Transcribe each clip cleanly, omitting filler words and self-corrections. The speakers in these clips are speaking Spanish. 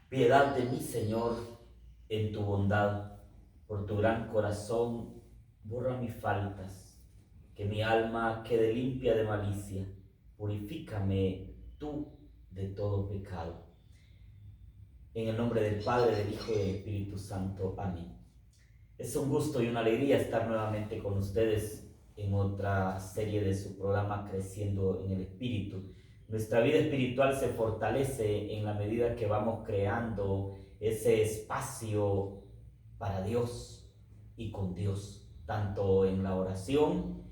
Piedad de mí, Señor, en tu bondad, por tu gran corazón, borra mis faltas, que mi alma quede limpia de malicia, purifícame tú de todo pecado. En el nombre del Padre, del Hijo y del Espíritu Santo. Amén. Es un gusto y una alegría estar nuevamente con ustedes en otra serie de su programa Creciendo en el Espíritu. Nuestra vida espiritual se fortalece en la medida que vamos creando ese espacio para Dios y con Dios, tanto en la oración,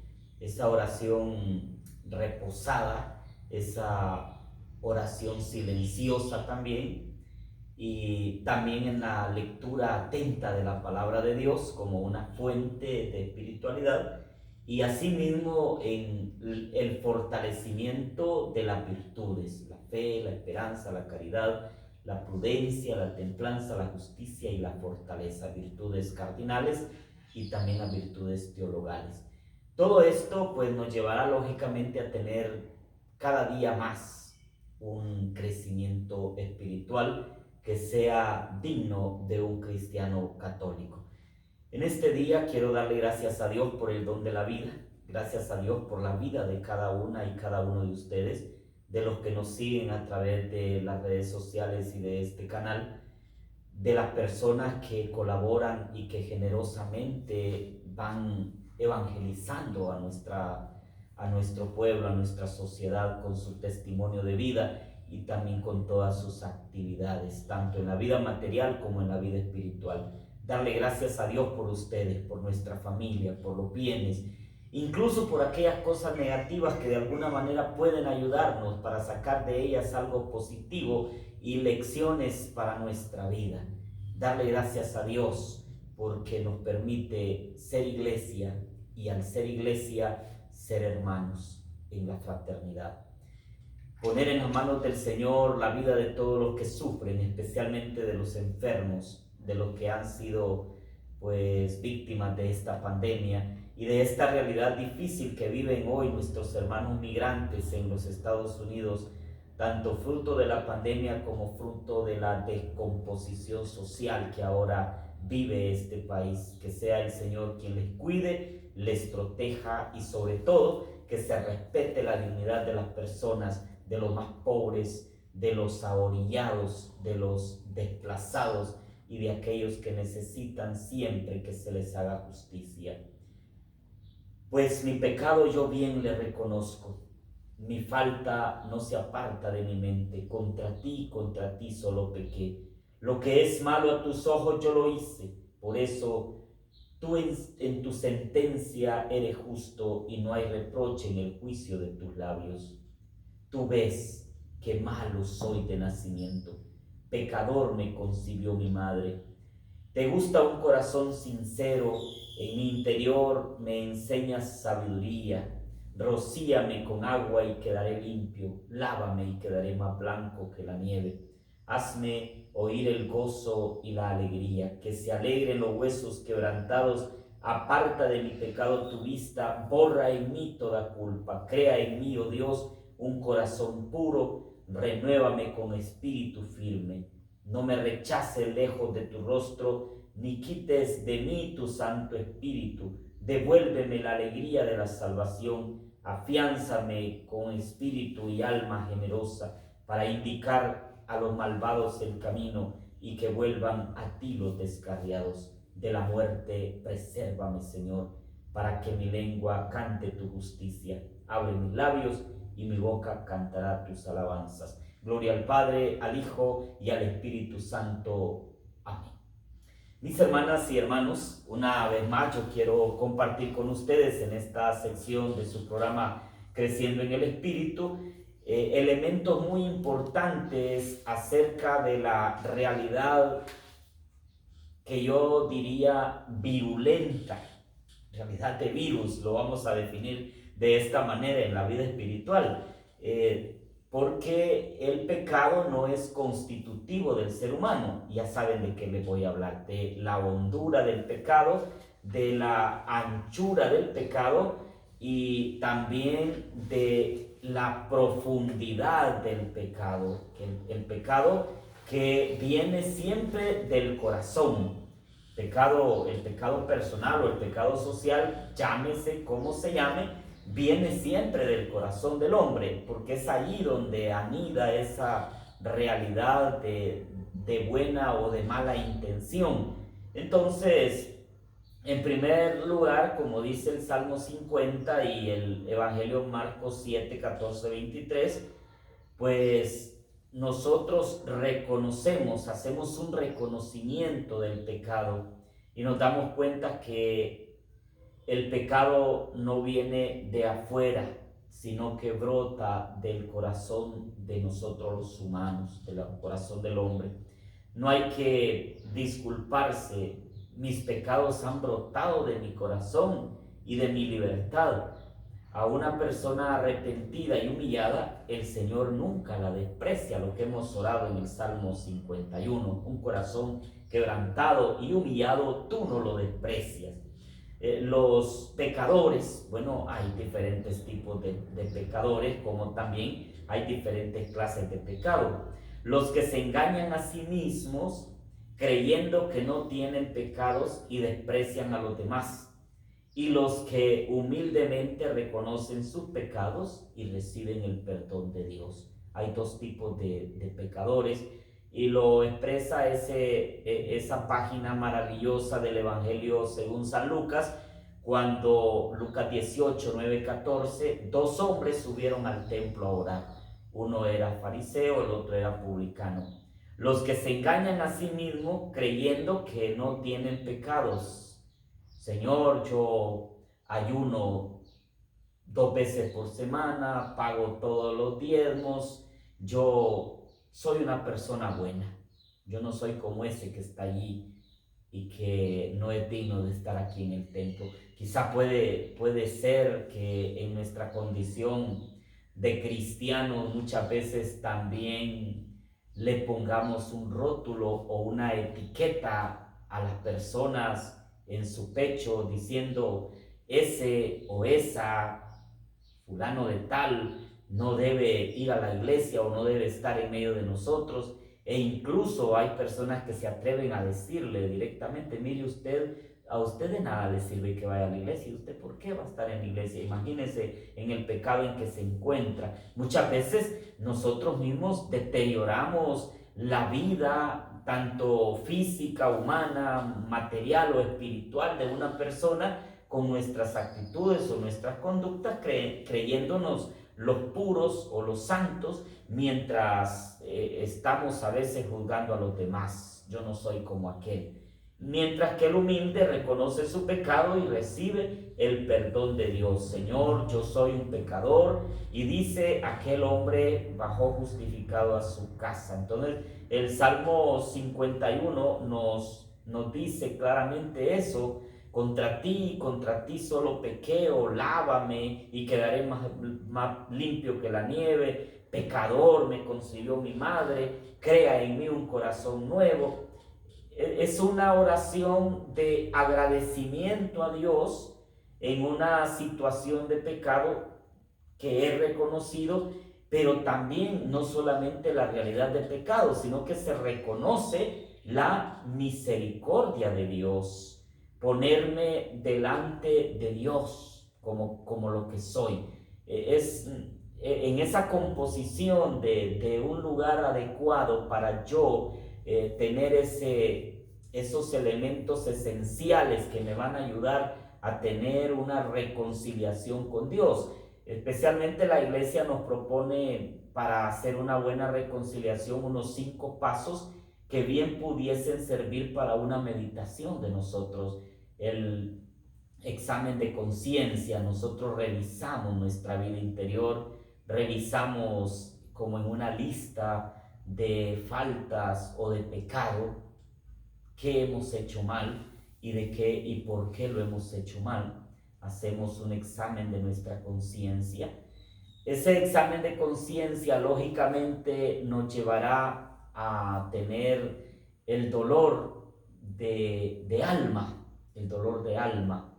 esa oración reposada, esa oración silenciosa también, y también en la lectura atenta de la palabra de Dios como una fuente de espiritualidad, y asimismo en el fortalecimiento de las virtudes, la fe, la esperanza, la caridad, la prudencia, la templanza, la justicia y la fortaleza, virtudes cardinales y también las virtudes teologales. Todo esto pues nos llevará lógicamente a tener cada día más un crecimiento espiritual que sea digno de un cristiano católico. En este día quiero darle gracias a Dios por el don de la vida, gracias a Dios por la vida de cada una y cada uno de ustedes, de los que nos siguen a través de las redes sociales y de este canal, de las personas que colaboran y que generosamente van evangelizando a nuestro pueblo, a nuestra sociedad con su testimonio de vida y también con todas sus actividades, tanto en la vida material como en la vida espiritual. Darle gracias a Dios por ustedes, por nuestra familia, por los bienes, incluso por aquellas cosas negativas que de alguna manera pueden ayudarnos para sacar de ellas algo positivo y lecciones para nuestra vida. Darle gracias a Dios porque nos permite ser iglesia, y al ser iglesia, ser hermanos en la fraternidad. Poner en las manos del Señor la vida de todos los que sufren, especialmente de los enfermos, de los que han sido pues víctimas de esta pandemia y de esta realidad difícil que viven hoy nuestros hermanos migrantes en los Estados Unidos, tanto fruto de la pandemia como fruto de la descomposición social que ahora vive este país. Que sea el Señor quien les cuide, les proteja y sobre todo que se respete la dignidad de las personas, de los más pobres, de los ahorillados, de los desplazados y de aquellos que necesitan siempre que se les haga justicia. Pues mi pecado yo bien le reconozco, mi falta no se aparta de mi mente, contra ti solo pequé. Lo que es malo a tus ojos yo lo hice, por eso tú en tu sentencia eres justo y no hay reproche en el juicio de tus labios. Tú ves que malo soy de nacimiento, pecador me concibió mi madre. Te gusta un corazón sincero, en mi interior me enseñas sabiduría. Rocíame con agua y quedaré limpio, lávame y quedaré más blanco que la nieve. Hazme oír el gozo y la alegría, que se alegren los huesos quebrantados. Aparta de mi pecado tu vista, borra en mí toda culpa. Crea en mí, oh Dios, un corazón puro, renuévame con espíritu firme. No me rechaces lejos de tu rostro, ni quites de mí tu Santo Espíritu. Devuélveme la alegría de la salvación, afiánzame con espíritu y alma generosa, para indicar a los malvados el camino y que vuelvan a ti los descarriados. De la muerte presérvame, Señor, para que mi lengua cante tu justicia. Abre mis labios y mi boca cantará tus alabanzas. Gloria al Padre, al Hijo y al Espíritu Santo. Amén. Mis hermanas y hermanos, una vez más yo quiero compartir con ustedes en esta sección de su programa Creciendo en el Espíritu elementos muy importantes acerca de la realidad que yo diría virulenta, realidad de virus, lo vamos a definir de esta manera en la vida espiritual, porque el pecado no es constitutivo del ser humano. Ya saben de qué les voy a hablar, de la hondura del pecado, de la anchura del pecado y también de la profundidad del pecado. El pecado que viene siempre del corazón. El pecado personal o el pecado social, llámese como se llame, viene siempre del corazón del hombre, porque es ahí donde anida esa realidad de buena o de mala intención. Entonces, en primer lugar, como dice el Salmo 50 y el Evangelio Marcos 7, 14, 23, pues nosotros reconocemos, hacemos un reconocimiento del pecado y nos damos cuenta que el pecado no viene de afuera, sino que brota del corazón de nosotros los humanos, del corazón del hombre. No hay que disculparse, mis pecados han brotado de mi corazón y de mi libertad. A una persona arrepentida y humillada, el Señor nunca la desprecia, lo que hemos orado en el Salmo 51. Un corazón quebrantado y humillado, tú no lo desprecias. Los pecadores, bueno, hay diferentes tipos de pecadores, como también hay diferentes clases de pecado. Los que se engañan a sí mismos creyendo que no tienen pecados y desprecian a los demás. Y los que humildemente reconocen sus pecados y reciben el perdón de Dios. Hay dos tipos de pecadores y lo expresa esa página maravillosa del Evangelio según San Lucas, cuando Lucas 18, 9, 14, dos hombres subieron al templo a orar. Uno era fariseo, el otro era publicano. Los que se engañan a sí mismos creyendo que no tienen pecados. Señor, yo ayuno 2 veces por semana, pago todos los diezmos, yo soy una persona buena. Yo no soy como ese que está allí y que no es digno de estar aquí en el templo. Quizá puede ser que en nuestra condición de cristianos muchas veces también le pongamos un rótulo o una etiqueta a las personas en su pecho diciendo ese o esa fulano de tal no debe ir a la iglesia o no debe estar en medio de nosotros, e incluso hay personas que se atreven a decirle directamente, mire usted, a usted de nada le sirve que vaya a la iglesia, ¿y usted por qué va a estar en la iglesia? Imagínese en el pecado en que se encuentra. Muchas veces nosotros mismos deterioramos la vida, tanto física, humana, material o espiritual de una persona con nuestras actitudes o nuestras conductas, creyéndonos los puros o los santos, mientras estamos a veces juzgando a los demás. Yo no soy como aquel. Mientras que el humilde reconoce su pecado y recibe el perdón de Dios. Señor, yo soy un pecador. Y dice, aquel hombre bajó justificado a su casa. Entonces, el Salmo 51 nos dice claramente eso. Contra ti solo pequeo, lávame y quedaré más limpio que la nieve. Pecador me concibió mi madre, crea en mí un corazón nuevo. Es una oración de agradecimiento a Dios en una situación de pecado que he reconocido, pero también no solamente la realidad del pecado, sino que se reconoce la misericordia de Dios. Ponerme delante de Dios como lo que soy. Es en esa composición de un lugar adecuado para yo tener esos elementos esenciales que me van a ayudar a tener una reconciliación con Dios. Especialmente la iglesia nos propone para hacer una buena reconciliación unos 5 pasos que bien pudiesen servir para una meditación de nosotros. El examen de conciencia, nosotros revisamos nuestra vida interior, revisamos como en una lista de faltas o de pecado, qué hemos hecho mal y de qué y por qué lo hemos hecho mal. Hacemos un examen de nuestra conciencia. Ese examen de conciencia lógicamente nos llevará a tener el dolor de alma, el dolor de alma,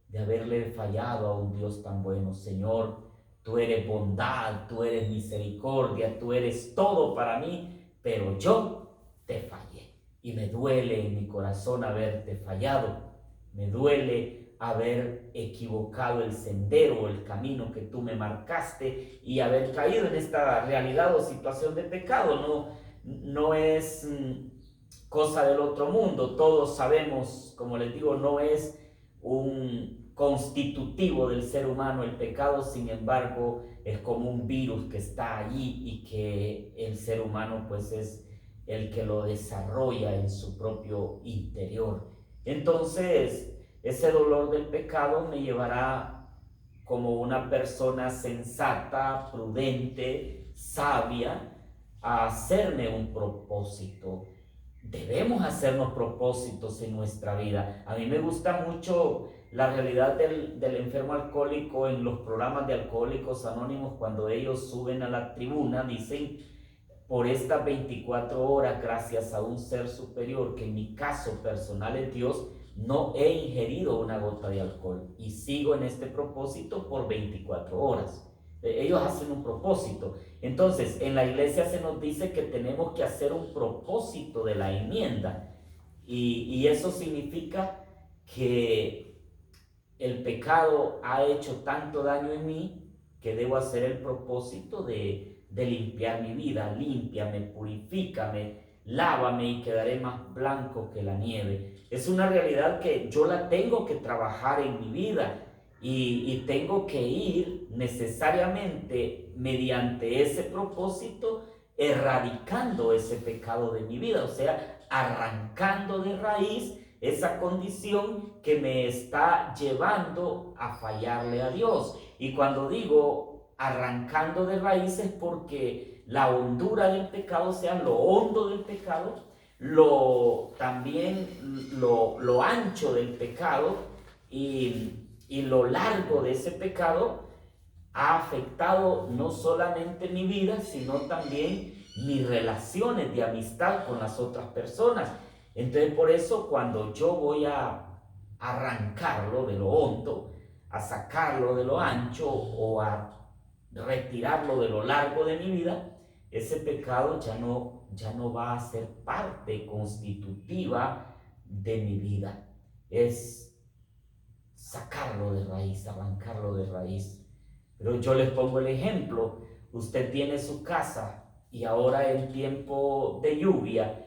de haberle fallado a un Dios tan bueno. Señor, tú eres bondad, tú eres misericordia, tú eres todo para mí, pero yo te fallé. Y me duele en mi corazón haberte fallado. Me duele haber equivocado el sendero o el camino que tú me marcaste y haber caído en esta realidad o situación de pecado. No es cosa del otro mundo. Todos sabemos, como les digo, no es un constitutivo del ser humano el pecado. Sin embargo, es como un virus que está allí y que el ser humano pues es el que lo desarrolla en su propio interior. Entonces, ese dolor del pecado me llevará como una persona sensata, prudente, sabia, a hacerme un propósito. Debemos hacernos propósitos en nuestra vida. A mí me gusta mucho la realidad del enfermo alcohólico en los programas de Alcohólicos Anónimos. Cuando ellos suben a la tribuna, dicen: por estas 24 horas, gracias a un ser superior, que en mi caso personal es Dios, no he ingerido una gota de alcohol y sigo en este propósito por 24 horas. Ellos hacen un propósito. Entonces, en la iglesia se nos dice que tenemos que hacer un propósito de la enmienda. Y eso significa que el pecado ha hecho tanto daño en mí que debo hacer el propósito de limpiar mi vida. Límpiame, purifícame, lávame y quedaré más blanco que la nieve. Es una realidad que yo la tengo que trabajar en mi vida y tengo que ir necesariamente mediante ese propósito erradicando ese pecado de mi vida, o sea, arrancando de raíz esa condición que me está llevando a fallarle a Dios. Y cuando digo arrancando de raíz es porque la hondura del pecado, o sea, lo hondo del pecado, también lo ancho del pecado y lo largo de ese pecado ha afectado no solamente mi vida, sino también mis relaciones de amistad con las otras personas. Entonces, por eso, cuando yo voy a arrancarlo de lo hondo, a sacarlo de lo ancho o a retirarlo de lo largo de mi vida, ese pecado ya no va a ser parte constitutiva de mi vida. Es sacarlo de raíz, arrancarlo de raíz. Pero yo les pongo el ejemplo: usted tiene su casa y ahora en tiempo de lluvia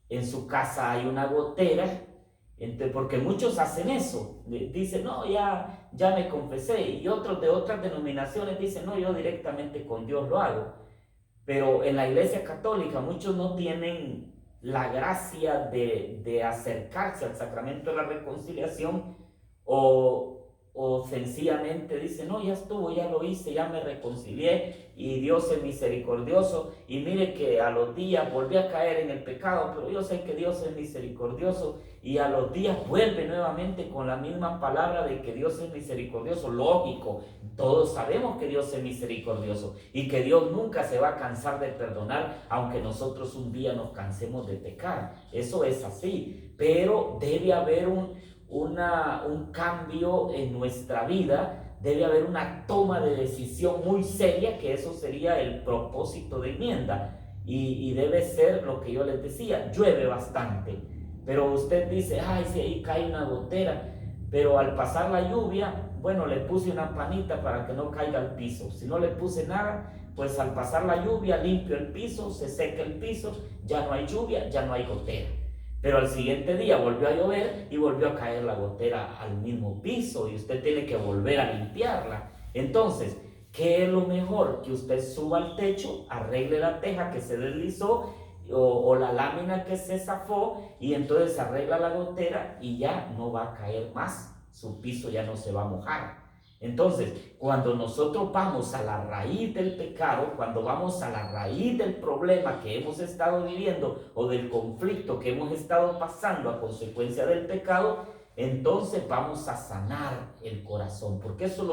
en su casa hay una gotera, porque muchos hacen eso, dicen: no, ya me confesé, y otros de otras denominaciones dicen: no, yo directamente con Dios lo hago. Pero en la iglesia católica muchos no tienen la gracia de acercarse al sacramento de la reconciliación, o sencillamente dicen: no, ya estuvo, ya lo hice, ya me reconcilié y Dios es misericordioso, y mire que a los días volví a caer en el pecado, pero yo sé que Dios es misericordioso, y a los días vuelve nuevamente con la misma palabra de que Dios es misericordioso. Lógico, todos sabemos que Dios es misericordioso y que Dios nunca se va a cansar de perdonar, aunque nosotros un día nos cansemos de pecar. Eso es así, pero debe haber un cambio en nuestra vida, debe haber una toma de decisión muy seria, que eso sería el propósito de enmienda. Y debe ser lo que yo les decía: llueve bastante, pero usted dice: ay, si ahí cae una gotera, pero al pasar la lluvia, bueno, le puse una panita para que no caiga al piso. Si no le puse nada, pues al pasar la lluvia limpio el piso, se seca el piso, ya no hay lluvia, ya no hay gotera. Pero al siguiente día volvió a llover y volvió a caer la gotera al mismo piso y usted tiene que volver a limpiarla. Entonces, ¿qué es lo mejor? Que usted suba al techo, arregle la teja que se deslizó o la lámina que se zafó, y entonces arregla la gotera y ya no va a caer más, su piso ya no se va a mojar. Entonces, cuando nosotros vamos a la raíz del pecado, cuando vamos a la raíz del problema que hemos estado viviendo o del conflicto que hemos estado pasando a consecuencia del pecado, entonces vamos a sanar el corazón, porque eso es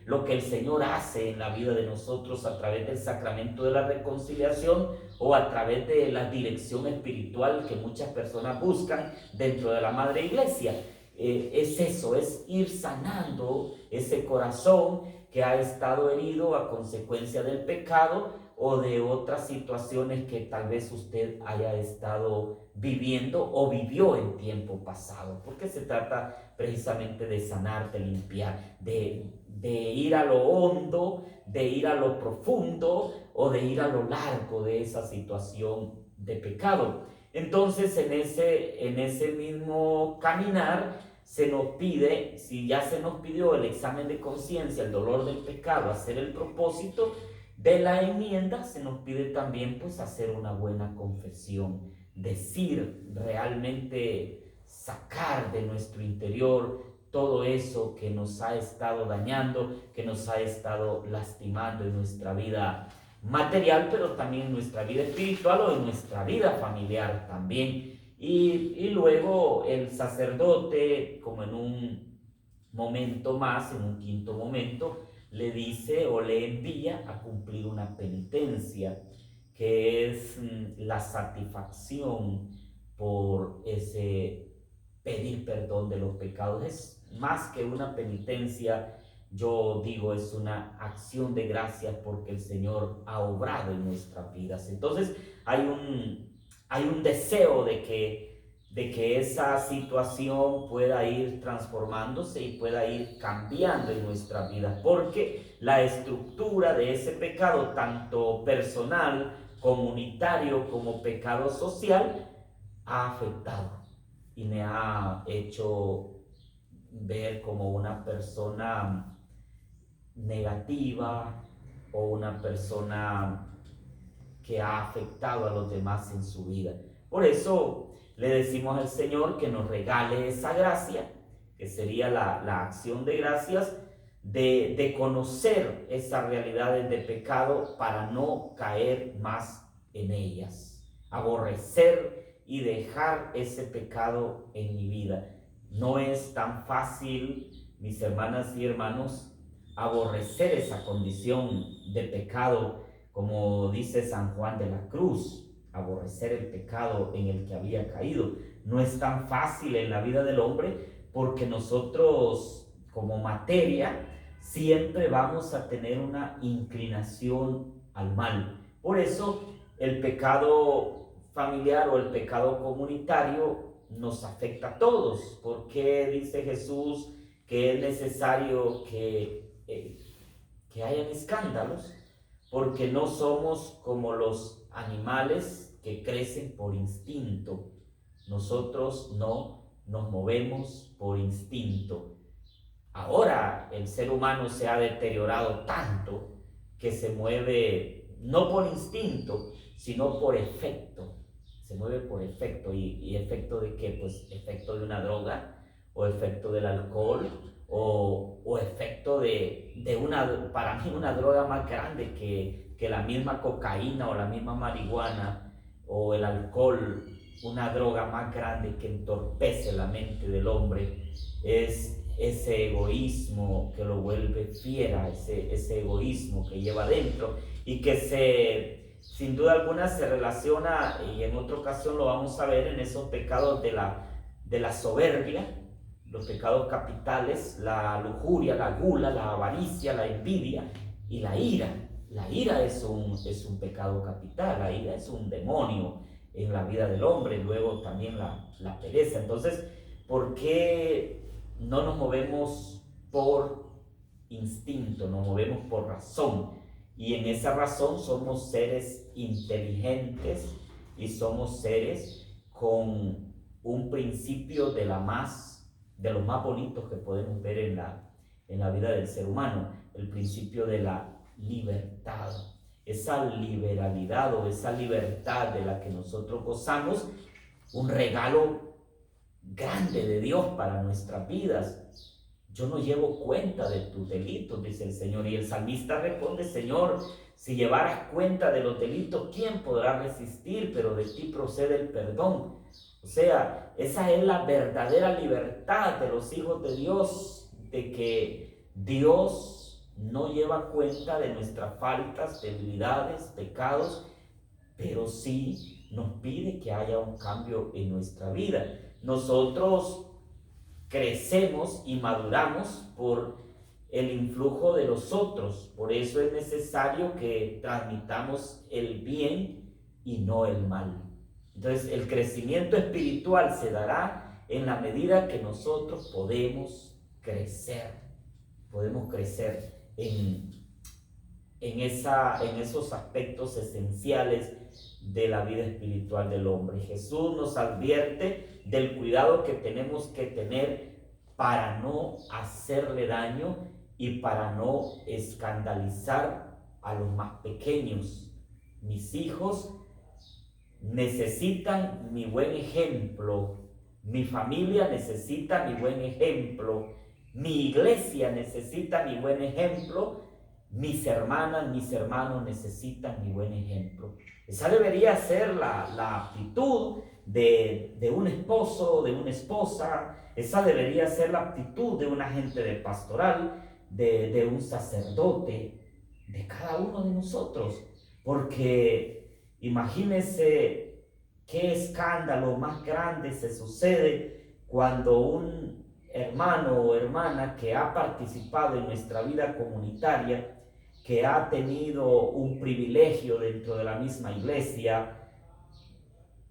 lo que el Señor hace en la vida de nosotros a través del sacramento de la reconciliación o a través de la dirección espiritual que muchas personas buscan dentro de la Madre Iglesia. Es eso, es ir sanando ese corazón que ha estado herido a consecuencia del pecado, o de otras situaciones que tal vez usted haya estado viviendo o vivió en tiempo pasado, porque se trata precisamente de sanar, de limpiar, de ir a lo hondo, de ir a lo profundo o de ir a lo largo de esa situación de pecado. Entonces, en ese mismo caminar, se nos pide, si ya se nos pidió el examen de conciencia, el dolor del pecado, hacer el propósito de la enmienda, se nos pide también pues hacer una buena confesión, decir realmente, sacar de nuestro interior todo eso que nos ha estado dañando, que nos ha estado lastimando en nuestra vida material, pero también en nuestra vida espiritual o en nuestra vida familiar también. Y luego el sacerdote, como en un momento más, en un quinto momento, le dice o le envía a cumplir una penitencia, que es la satisfacción por ese pedir perdón de los pecados. Es más que una penitencia, yo digo, es una acción de gracias porque el Señor ha obrado en nuestras vidas. Entonces hay un deseo de que esa situación pueda ir transformándose y pueda ir cambiando en nuestras vidas, porque la estructura de ese pecado, tanto personal, comunitario como pecado social, ha afectado y me ha hecho ver como una persona negativa o una persona que ha afectado a los demás en su vida. Por eso le decimos al Señor que nos regale esa gracia, que sería la acción de gracias, de conocer esas realidades de pecado para no caer más en ellas, aborrecer y dejar ese pecado en mi vida. No es tan fácil, mis hermanas y hermanos, aborrecer esa condición de pecado, como dice San Juan de la Cruz, aborrecer el pecado en el que había caído. No es tan fácil en la vida del hombre, porque nosotros como materia siempre vamos a tener una inclinación al mal. Por eso el pecado familiar o el pecado comunitario nos afecta a todos, porque dice Jesús que es necesario que hayan escándalos, porque no somos como los animales que crecen por instinto. Nosotros no nos movemos por instinto. Ahora el ser humano se ha deteriorado tanto que se mueve no por instinto, sino por efecto. Se mueve por efecto. ¿Y efecto de qué? Pues efecto de una droga, o efecto del alcohol, o efecto de una, para mí, una droga más grande que la misma cocaína o la misma marihuana o el alcohol. Una droga más grande que entorpece la mente del hombre es ese egoísmo que lo vuelve fiera, ese egoísmo que lleva dentro y que sin duda alguna se relaciona, y en otra ocasión lo vamos a ver, en esos pecados de la soberbia, los pecados capitales, la lujuria, la gula, la avaricia, la envidia y la ira. La ira es un pecado capital, la ira es un demonio en la vida del hombre, luego también la pereza. Entonces, ¿por qué no nos movemos por instinto, nos movemos por razón? Y en esa razón somos seres inteligentes y somos seres con un principio de los más bonitos que podemos ver en la vida del ser humano, el principio de la libertad. Esa liberalidad o esa libertad de la que nosotros gozamos, un regalo grande de Dios para nuestras vidas. Yo no llevo cuenta de tus delitos, dice el Señor. Y el salmista responde: Señor, si llevaras cuenta de los delitos, ¿quién podrá resistir? Pero de ti procede el perdón. O sea, esa es la verdadera libertad de los hijos de Dios, de que Dios no lleva cuenta de nuestras faltas, debilidades, pecados, pero sí nos pide que haya un cambio en nuestra vida. Nosotros crecemos y maduramos por el influjo de los otros. Por eso es necesario que transmitamos el bien y no el mal. Entonces, el crecimiento espiritual se dará en la medida que nosotros podemos crecer en esos aspectos esenciales de la vida espiritual del hombre. Jesús nos advierte del cuidado que tenemos que tener para no hacerle daño y para no escandalizar a los más pequeños. Mis hijos necesitan mi buen ejemplo, mi familia necesita mi buen ejemplo, mi iglesia necesita mi buen ejemplo, mis hermanas, mis hermanos necesitan mi buen ejemplo. Esa debería ser la actitud de un esposo, de una esposa. Esa debería ser la actitud de un agente de pastoral, de un sacerdote, de cada uno de nosotros. Porque imagínense qué escándalo más grande se sucede cuando un hermano o hermana que ha participado en nuestra vida comunitaria, que ha tenido un privilegio dentro de la misma iglesia,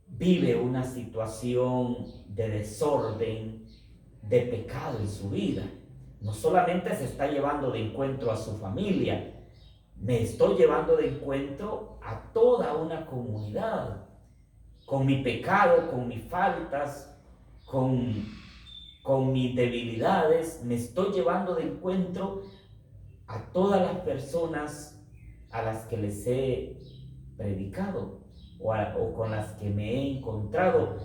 vive una situación de desorden, de pecado en su vida. No solamente se está llevando de encuentro a su familia, me estoy llevando de encuentro a toda una comunidad, con mi pecado, con mis faltas, con mis debilidades. Me estoy llevando de encuentro a todas las personas a las que les he predicado o con las que me he encontrado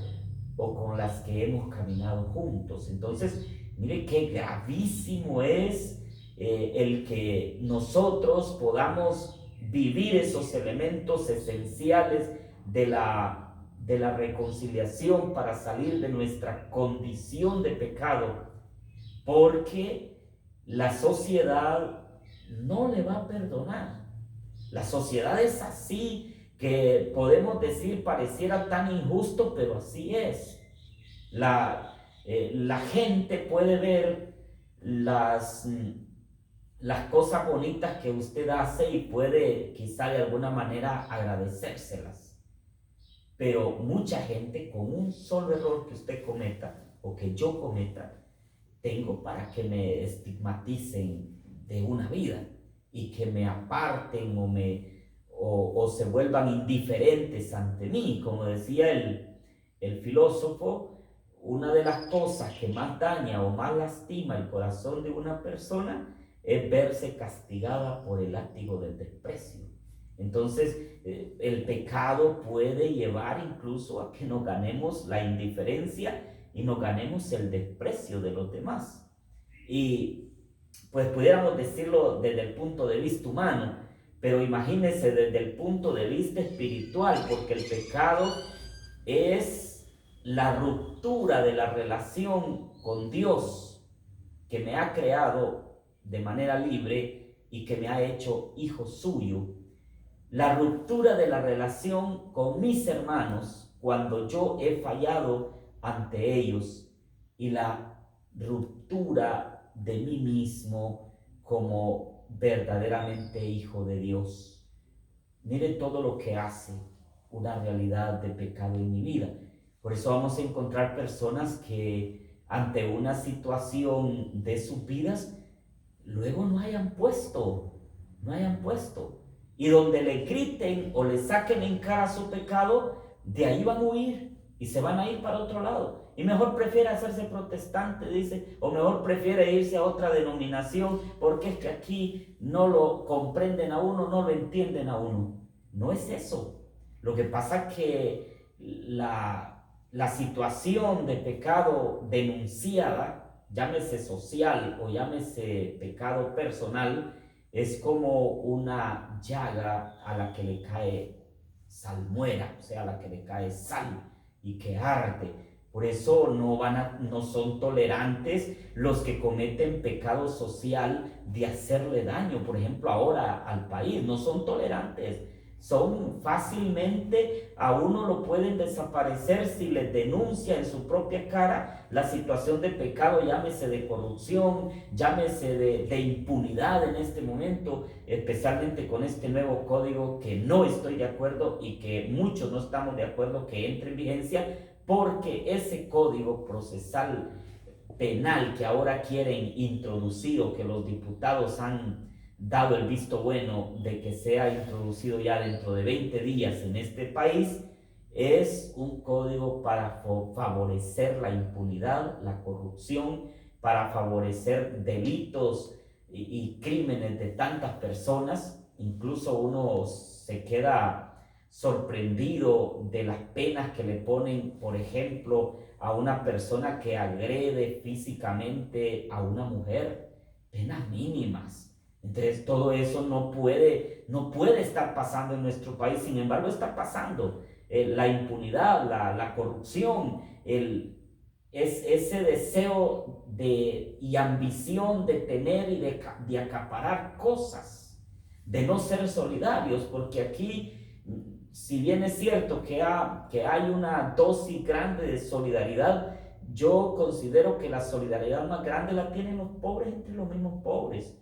o con las que hemos caminado juntos. Entonces, mire qué gravísimo es el que nosotros podamos vivir esos elementos esenciales de la reconciliación para salir de nuestra condición de pecado, porque la sociedad no le va a perdonar. La sociedad es así, que podemos decir pareciera tan injusto, pero así es. La gente puede ver las cosas bonitas que usted hace y puede quizá de alguna manera agradecérselas. Pero mucha gente, con un solo error que usted cometa o que yo cometa, tengo para que me estigmaticen de una vida y que me aparten o se vuelvan indiferentes ante mí. Como decía el filósofo, una de las cosas que más daña o más lastima el corazón de una persona es verse castigada por el látigo del desprecio. Entonces, el pecado puede llevar incluso a que nos ganemos la indiferencia y nos ganemos el desprecio de los demás. Y pues pudiéramos decirlo desde el punto de vista humano, pero imagínense desde el punto de vista espiritual, porque el pecado es la ruptura de la relación con Dios, que me ha creado de manera libre y que me ha hecho hijo suyo. La ruptura de la relación con mis hermanos cuando yo he fallado ante ellos, y la ruptura de mí mismo como verdaderamente hijo de Dios. Mire todo lo que hace una realidad de pecado en mi vida. Por eso vamos a encontrar personas que ante una situación de sus vidas luego no hayan puesto, y donde le griten o le saquen en cara su pecado, de ahí van a huir y se van a ir para otro lado. Y mejor prefiere hacerse protestante, dice, o mejor prefiere irse a otra denominación, porque es que aquí no lo comprenden a uno, no lo entienden a uno. No es eso. Lo que pasa es que la situación de pecado denunciada, llámese social o llámese pecado personal, es como una llaga a la que le cae salmuera, o sea, a la que le cae sal y que arde. Por eso no son tolerantes los que cometen pecado social de hacerle daño, por ejemplo, ahora al país. No son tolerantes. son fácilmente, a uno lo pueden desaparecer si les denuncia en su propia cara la situación de pecado, llámese de corrupción, llámese de impunidad en este momento, especialmente con este nuevo código que no estoy de acuerdo y que muchos no estamos de acuerdo que entre en vigencia, porque ese código procesal penal que ahora quieren introducir o que los diputados han dado el visto bueno de que sea introducido ya dentro de 20 días en este país, es un código para favorecer la impunidad, la corrupción, para favorecer delitos y crímenes de tantas personas. Incluso uno se queda sorprendido de las penas que le ponen, por ejemplo, a una persona que agrede físicamente a una mujer, penas mínimas. Entonces todo eso no puede estar pasando en nuestro país. Sin embargo, está pasando. La impunidad, la corrupción, ese deseo y ambición de tener y de acaparar cosas, de no ser solidarios, porque aquí, si bien es cierto que hay una dosis grande de solidaridad, yo considero que la solidaridad más grande la tienen los pobres entre los mismos pobres.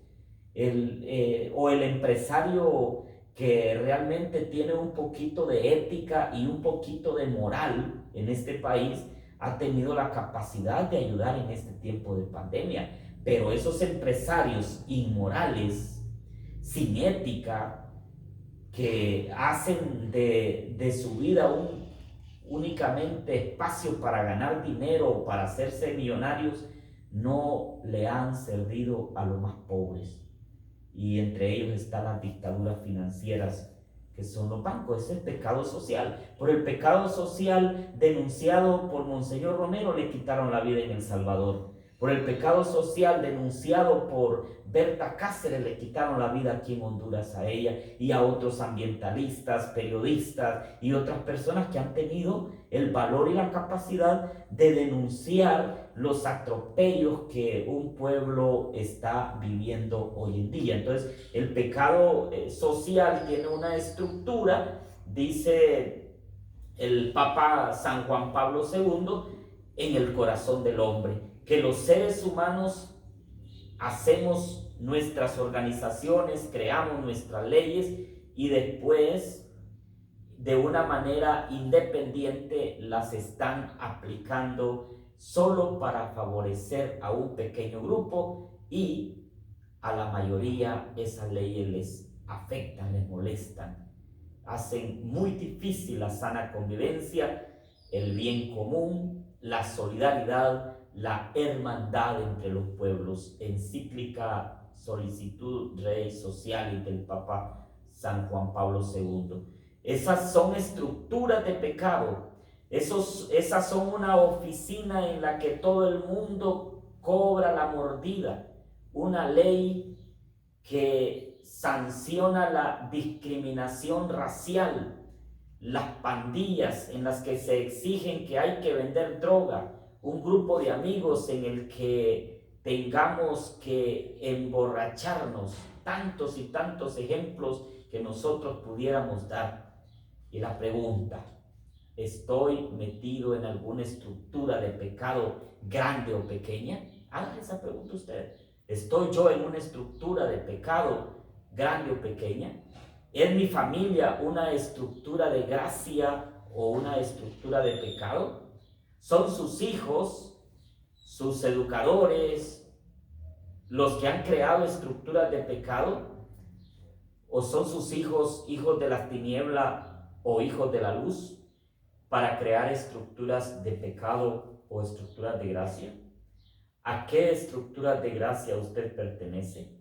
O el empresario que realmente tiene un poquito de ética y un poquito de moral en este país, ha tenido la capacidad de ayudar en este tiempo de pandemia. Pero esos empresarios inmorales, sin ética, que hacen de su vida únicamente espacio para ganar dinero o para hacerse millonarios, no le han servido a los más pobres. Y entre ellos están las dictaduras financieras, que son los bancos. Ese es pecado social. Por el pecado social denunciado por Monseñor Romero le quitaron la vida en El Salvador. Por el pecado social denunciado por Berta Cáceres le quitaron la vida aquí en Honduras a ella y a otros ambientalistas, periodistas y otras personas que han tenido el valor y la capacidad de denunciar los atropellos que un pueblo está viviendo hoy en día. Entonces, el pecado social tiene una estructura, dice el Papa San Juan Pablo II, en el corazón del hombre, que los seres humanos hacemos nuestras organizaciones, creamos nuestras leyes y después de una manera independiente las están aplicando solo para favorecer a un pequeño grupo, y a la mayoría esas leyes les afectan, les molestan, hacen muy difícil la sana convivencia, el bien común, la solidaridad, la hermandad entre los pueblos. Encíclica Solicitud Rei Socialis del Papa San Juan Pablo II. Esas son estructuras de pecado. Esas son una oficina en la que todo el mundo cobra la mordida. Una ley que sanciona la discriminación racial, las pandillas en las que se exigen que hay que vender droga, un grupo de amigos en el que tengamos que emborracharnos, tantos y tantos ejemplos que nosotros pudiéramos dar. Y la pregunta, ¿estoy metido en alguna estructura de pecado grande o pequeña? Haga esa pregunta usted. ¿Estoy yo en una estructura de pecado grande o pequeña? ¿Es mi familia una estructura de gracia o una estructura de pecado? ¿Son sus hijos, sus educadores, los que han creado estructuras de pecado? ¿O son sus hijos, hijos de las tinieblas o hijos de la luz, para crear estructuras de pecado o estructuras de gracia? ¿A qué estructuras de gracia usted pertenece?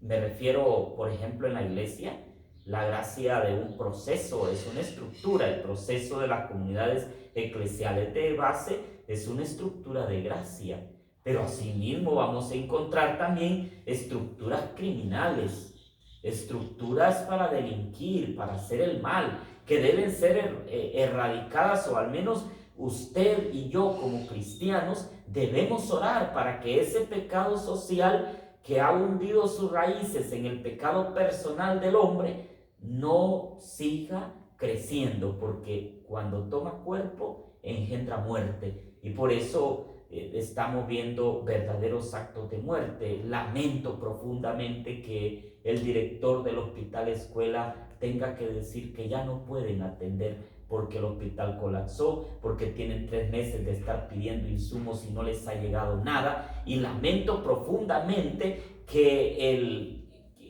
Me refiero, por ejemplo, en la iglesia, la gracia de un proceso es una estructura. El proceso de las comunidades eclesiales de base es una estructura de gracia. Pero asimismo vamos a encontrar también estructuras criminales, estructuras para delinquir, para hacer el mal, que deben ser erradicadas, o al menos usted y yo como cristianos debemos orar para que ese pecado social que ha hundido sus raíces en el pecado personal del hombre, no siga creciendo, porque cuando toma cuerpo engendra muerte. Y por eso estamos viendo verdaderos actos de muerte. Lamento profundamente que el director del hospital escuela tenga que decir que ya no pueden atender porque el hospital colapsó, porque tienen 3 meses de estar pidiendo insumos y no les ha llegado nada. Y lamento profundamente que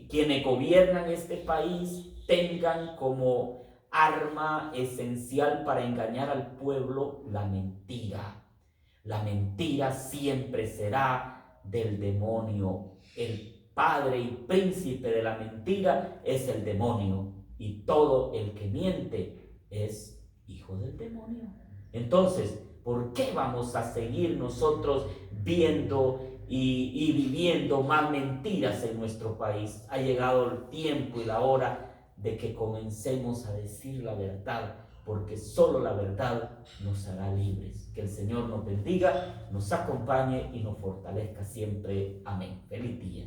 quienes gobiernan este país tengan como arma esencial para engañar al pueblo la mentira. La mentira siempre será del demonio. El padre y príncipe de la mentira es el demonio, y todo el que miente es hijo del demonio. Entonces, ¿por qué vamos a seguir nosotros viendo y viviendo más mentiras en nuestro país? Ha llegado el tiempo y la hora de que comencemos a decir la verdad, porque solo la verdad nos hará libres. Que el Señor nos bendiga, nos acompañe y nos fortalezca siempre. Amén. Feliz día.